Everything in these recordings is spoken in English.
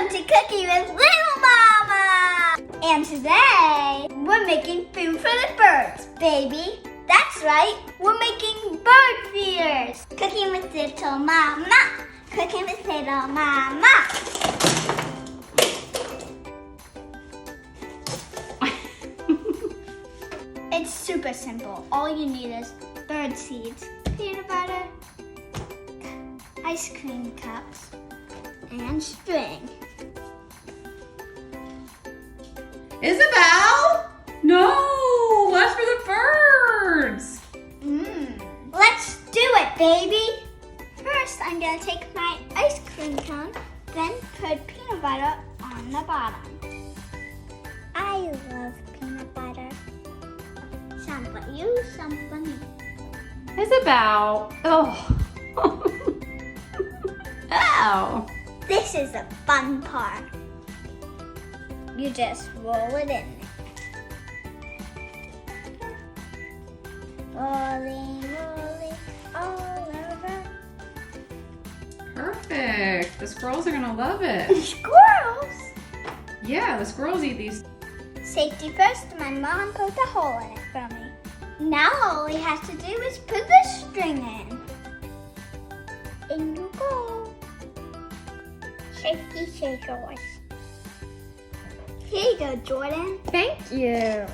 Welcome to Cooking with Little Mama! And today, we're making food for the birds, baby. That's right, we're making bird feeders. Cooking with Little Mama. Cooking with Little Mama. It's super simple. All you need is bird seeds, peanut butter, ice cream cups, and string. Isabel? No, that's for the birds. Let's do it, baby. First, I'm gonna take my ice cream cone, then put peanut butter on the bottom. I love peanut butter. Some for you, some for me. Isabel. Oh. Ow. This is the fun part. You just roll it in. Rolling, rolling, all over. Perfect. The squirrels are gonna love it. Squirrels! Yeah, the squirrels eat these. Safety first, my mom poked a hole in it for me. Now all we have to do is put the string in. In you go. Safety scissors. Here you go, Jordan. Thank you.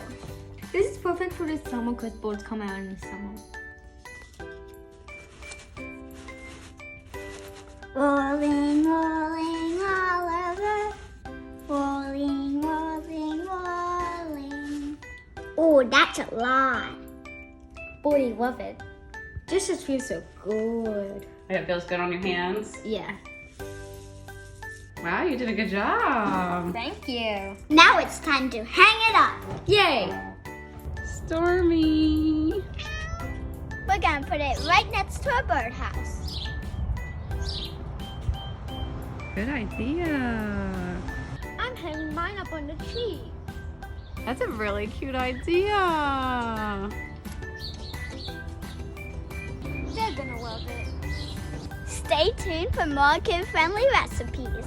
This is perfect for the summer because birds come out in the summer. Rolling, rolling, all over. Rolling, rolling, rolling. Oh, that's a lot. Boy, love it. This just feels so good. It feels good on your hands. Yeah. Wow, you did a good job. Thank you. Now it's time to hang it up. Yay! Stormy. We're gonna put it right next to a birdhouse. Good idea. I'm hanging mine up on the tree. That's a really cute idea. They're gonna love it. Stay tuned for more kid-friendly recipes.